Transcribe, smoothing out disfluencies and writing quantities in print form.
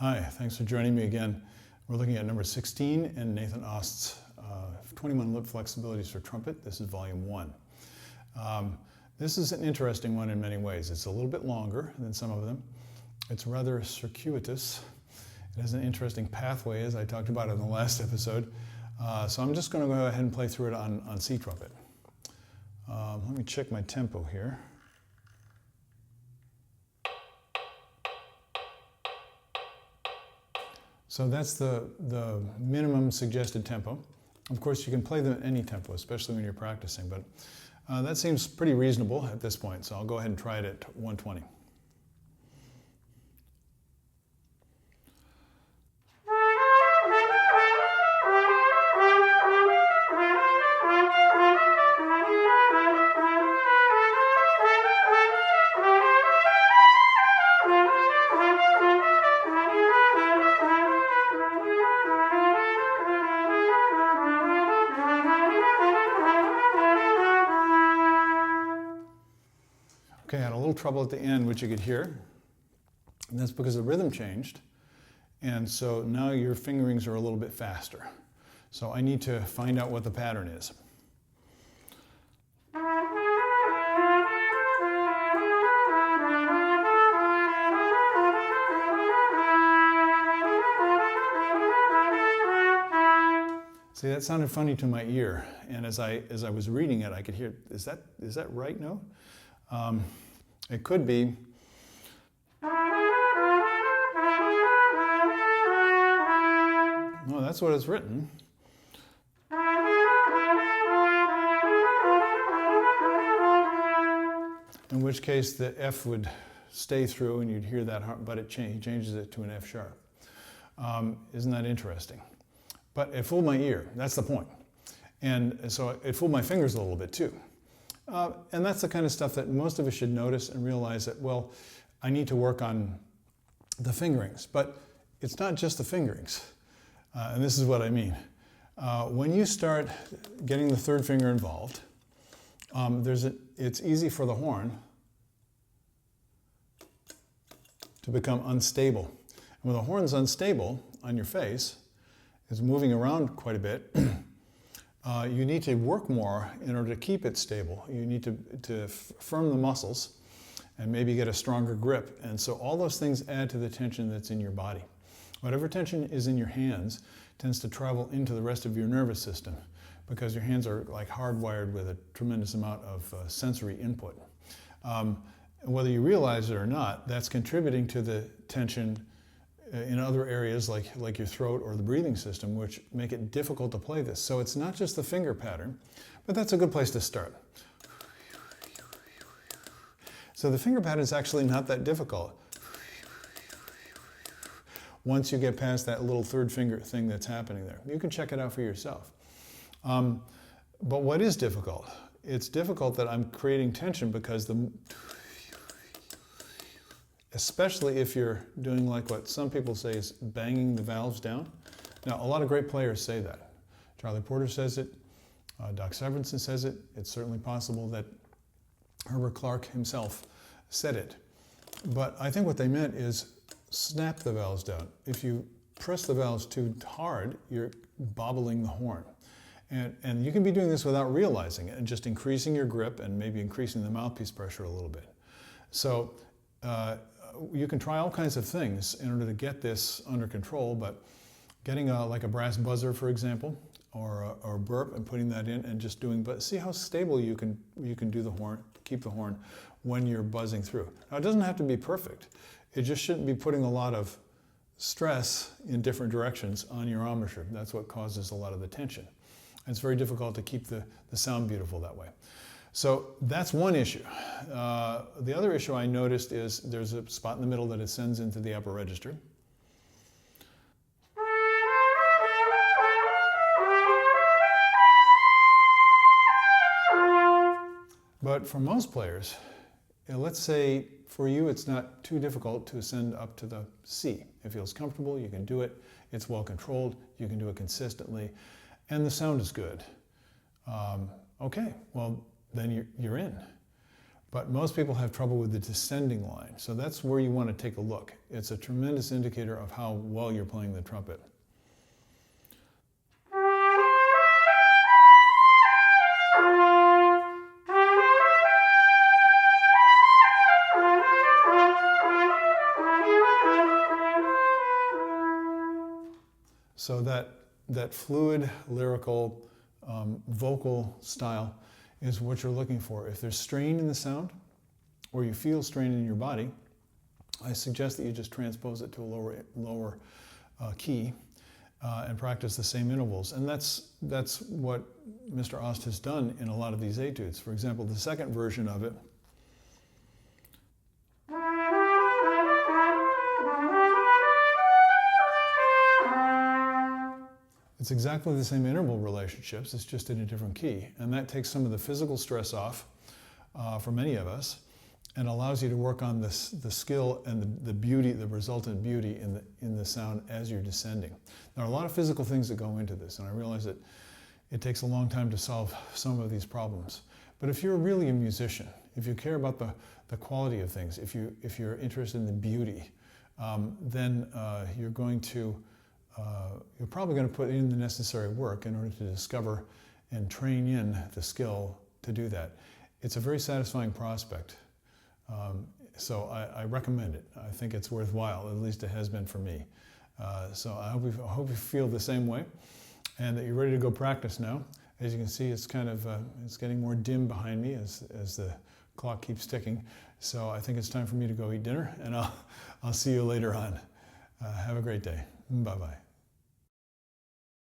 Hi, thanks for joining me again. We're looking at number 16 in Nathan Ost's 21 lip flexibilities for trumpet. This is volume 1. This is an interesting one in many ways. It's a little bit longer than some of them. It's rather circuitous. It has an interesting pathway, as I talked about in the last episode. So I'm just going to go ahead and play through it on C trumpet. Let me check my tempo here. So that's the minimum suggested tempo. Of course, you can play them at any tempo, especially when you're practicing, but that seems pretty reasonable at this point, so I'll go ahead and try it at 120. Okay, I had a little trouble at the end, which you could hear, and that's because the rhythm changed, and so now your fingerings are a little bit faster. So I need to find out what the pattern is. See, that sounded funny to my ear, and as I was reading it, I could hear, is that right note? It could be. No, that's what it's written. In which case the F would stay through and you'd hear that, but he changes it to an F sharp. Isn't that interesting? But it fooled my ear, that's the point. And so it fooled my fingers a little bit too. And that's the kind of stuff that most of us should notice and realize that, well, I need to work on the fingerings. But it's not just the fingerings. And this is what I mean. When you start getting the third finger involved, it's easy for the horn to become unstable. And when the horn's unstable on your face, it's moving around quite a bit, you need to work more in order to keep it stable. You need to firm the muscles and maybe get a stronger grip. And so all those things add to the tension that's in your body. Whatever tension is in your hands tends to travel into the rest of your nervous system because your hands are like hardwired with a tremendous amount of sensory input. Whether you realize it or not, that's contributing to the tension in other areas like your throat or the breathing system, which make it difficult to play this. So it's not just the finger pattern, but that's a good place to start. So the finger pattern is actually not that difficult once you get past that little third finger thing that's happening there. You can check it out for yourself. But what is difficult? It's difficult that I'm creating tension because especially if you're doing like what some people say is banging the valves down. Now, a lot of great players say that. Charlie Porter says it, Doc Severinsen says it. It's certainly possible that Herbert Clark himself said it. But I think what they meant is snap the valves down. If you press the valves too hard, you're bobbling the horn. And you can be doing this without realizing it and just increasing your grip and maybe increasing the mouthpiece pressure a little bit. So you can try all kinds of things in order to get this under control, but getting like a brass buzzer, for example, or a burp and putting that in and just doing, but see how stable you can do the horn, keep the horn when you're buzzing through. Now it doesn't have to be perfect. It just shouldn't be putting a lot of stress in different directions on your embouchure. That's what causes a lot of the tension. And it's very difficult to keep the sound beautiful that way. So that's one issue. The other issue I noticed is there's a spot in the middle that it sends into the upper register. But for most players, let's say for you it's not too difficult to ascend up to the C. It feels comfortable, you can do it, it's well controlled, you can do it consistently, and the sound is good. Okay, well, then you're in. But most people have trouble with the descending line. So that's where you want to take a look. It's a tremendous indicator of how well you're playing the trumpet. So that fluid, lyrical, vocal style is what you're looking for. If there's strain in the sound, or you feel strain in your body, I suggest that you just transpose it to a lower key and practice the same intervals. And that's what Mr. Ost has done in a lot of these etudes. For example, the second version of it, it's exactly the same interval relationships, it's just in a different key. And that takes some of the physical stress off for many of us and allows you to work on the skill and the beauty, the resultant beauty in the sound as you're descending. There are a lot of physical things that go into this, and I realize that it takes a long time to solve some of these problems. But if you're really a musician, if you care about the quality of things, if you're interested in the beauty, then you're probably going to put in the necessary work in order to discover and train in the skill to do that. It's a very satisfying prospect. So I recommend it. I think it's worthwhile, at least it has been for me. So I hope you feel the same way and that you're ready to go practice now. As you can see, it's kind of it's getting more dim behind me as the clock keeps ticking. So I think it's time for me to go eat dinner, and I'll see you later on. Have a great day. Bye-bye.